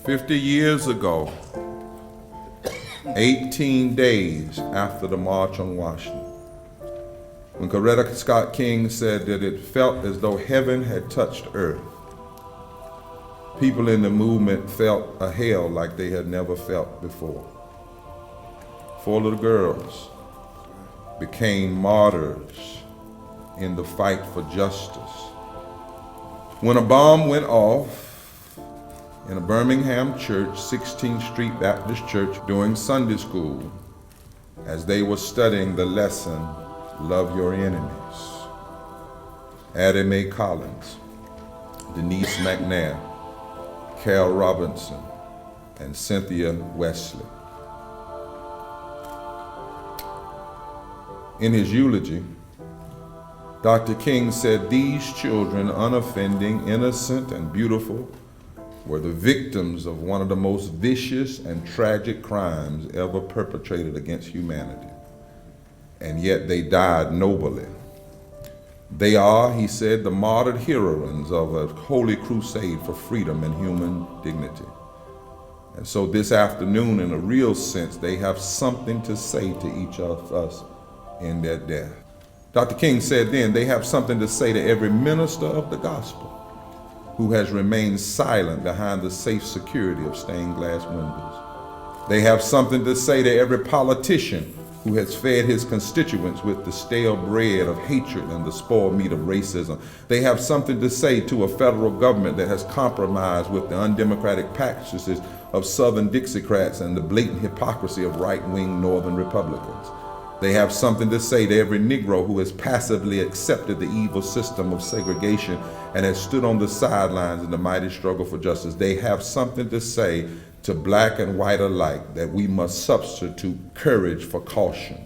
50 years ago, 18 days after the March on Washington, when Coretta Scott King said that it felt as though heaven had touched earth, people in the movement felt a hell like they had never felt before. 4 little girls became martyrs in the fight for justice. When a bomb went off in a Birmingham Church, 16th Street Baptist Church, during Sunday school, as they were studying the lesson, Love Your Enemies, Addie Mae Collins, Denise McNair, Carol Robinson, and Cynthia Wesley. In his eulogy, Dr. King said, "These children, unoffending, innocent, and beautiful, were the victims of one of the most vicious and tragic crimes ever perpetrated against humanity. And yet they died nobly. They are," he said, "the martyred heroines of a holy crusade for freedom and human dignity." And so this afternoon, in a real sense, they have something to say to each of us in their death. Dr. King said then, they have something to say to every minister of the gospel who has remained silent behind the safe security of stained glass windows. They have something to say to every politician who has fed his constituents with the stale bread of hatred and the spoiled meat of racism. They have something to say to a federal government that has compromised with the undemocratic practices of Southern Dixiecrats and the blatant hypocrisy of right-wing Northern Republicans. They have something to say to every Negro who has passively accepted the evil system of segregation and has stood on the sidelines in the mighty struggle for justice. They have something to say to black and white alike, that we must substitute courage for caution.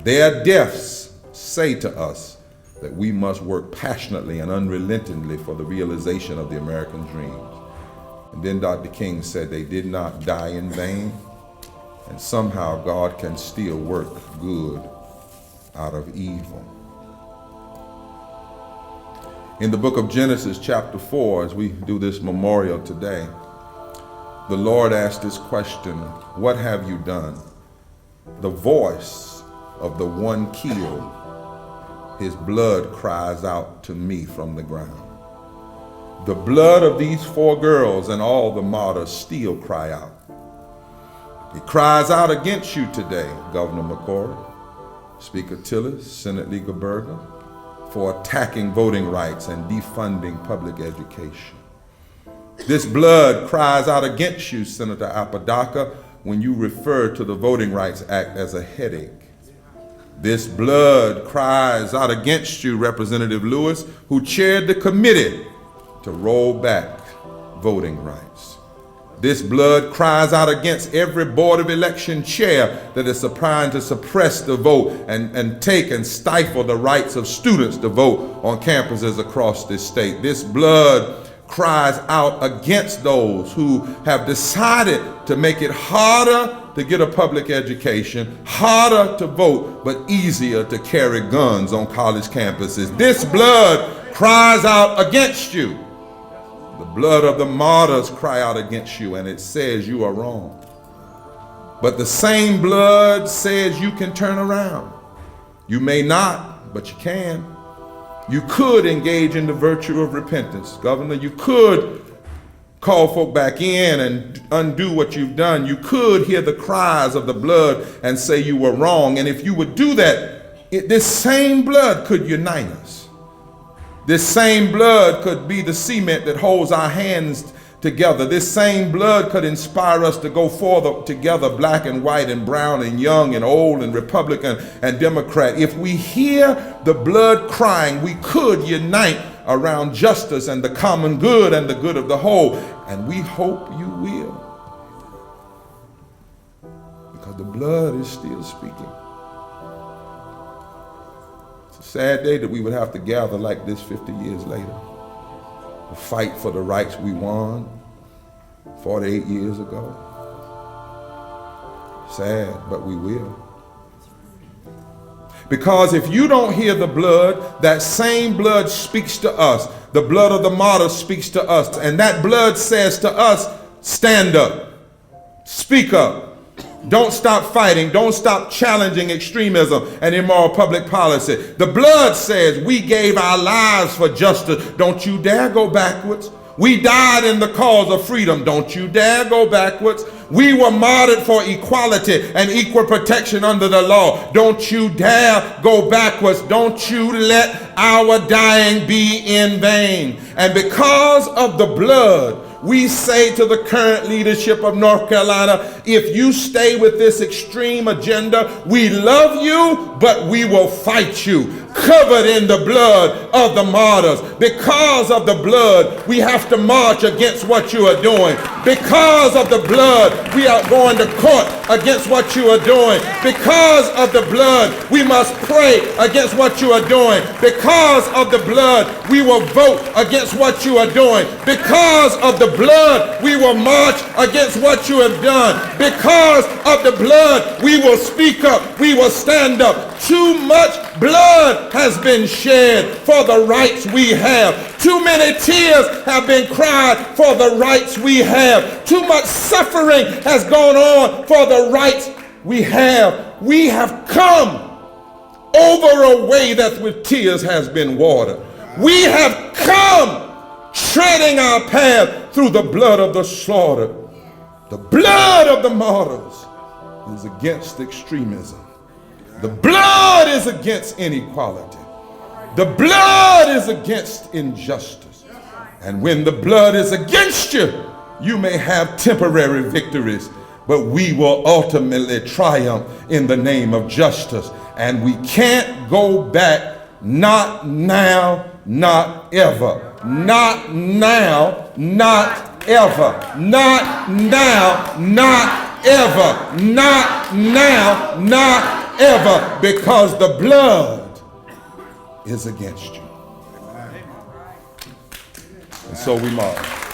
Their deaths say to us that we must work passionately and unrelentingly for the realization of the American dreams. And then Dr. King said they did not die in vain, and somehow God can still work good out of evil. In the book of Genesis, chapter 4, as we do this memorial today, the Lord asked this question, "What have you done?" The voice of the one killed, his blood cries out to me from the ground. The blood of these 4 girls and all the martyrs still cry out. It cries out against you today, Governor McCord, Speaker Tillis, Senate Leader Berger, for attacking voting rights and defunding public education. This blood cries out against you, Senator Apodaca, when you refer to the Voting Rights Act as a headache. This blood cries out against you, Representative Lewis, who chaired the committee to roll back voting rights. This blood cries out against every Board of Election chair that is trying to suppress the vote and take and stifle the rights of students to vote on campuses across this state. This blood cries out against those who have decided to make it harder to get a public education, harder to vote, but easier to carry guns on college campuses. This blood cries out against you. The blood of the martyrs cry out against you, and it says you are wrong. But the same blood says you can turn around. You may not, but you can. You could engage in the virtue of repentance, Governor. You could call folk back in and undo what you've done. You could hear the cries of the blood and say you were wrong. And if you would do that, this same blood could unite us. This same blood could be the cement that holds our hands together. This same blood could inspire us to go forward together, black and white and brown and young and old and Republican and Democrat. If we hear the blood crying, we could unite around justice and the common good and the good of the whole. And we hope you will. Because the blood is still speaking. It's a sad day that we would have to gather like this 50 years later. To fight for the rights we won 48 years ago. Sad, but we will. Because if you don't hear the blood, that same blood speaks to us. The blood of the martyrs speaks to us. And that blood says to us, Stand up. Speak up. Don't stop fighting. Don't stop challenging extremism and immoral public policy. The blood says we gave our lives for justice. Don't you dare go backwards. We died in the cause of freedom. Don't you dare go backwards. We were martyred for equality and equal protection under the law. Don't you dare go backwards. Don't you let our dying be in vain. And because of the blood, we say to the current leadership of North Carolina, if you stay with this extreme agenda, we love you, but we will fight you. Covered in the blood of the martyrs. Because of the blood, we have to march against what you are doing. Because of the blood, we are going to court against what you are doing. Because of the blood, we must pray against what you are doing. Because of the blood, we will vote against what you are doing. Because of the blood, we will march against what you have done. Because of the blood, we will speak up. We will stand up. Too much blood has been shed for the rights we have. Too many tears have been cried for the rights we have. Too much suffering has gone on for the rights we have. We have come over a way that with tears has been watered. We have come treading our path through the blood of the slaughter. The blood of the martyrs is against extremism. The blood is against inequality. The blood is against injustice. And when the blood is against you, you may have temporary victories, but we will ultimately triumph in the name of justice. And we can't go back, not now, not ever. Not now, not ever. Not now, not ever. Not now, not ever, because the blood is against you. And so we march.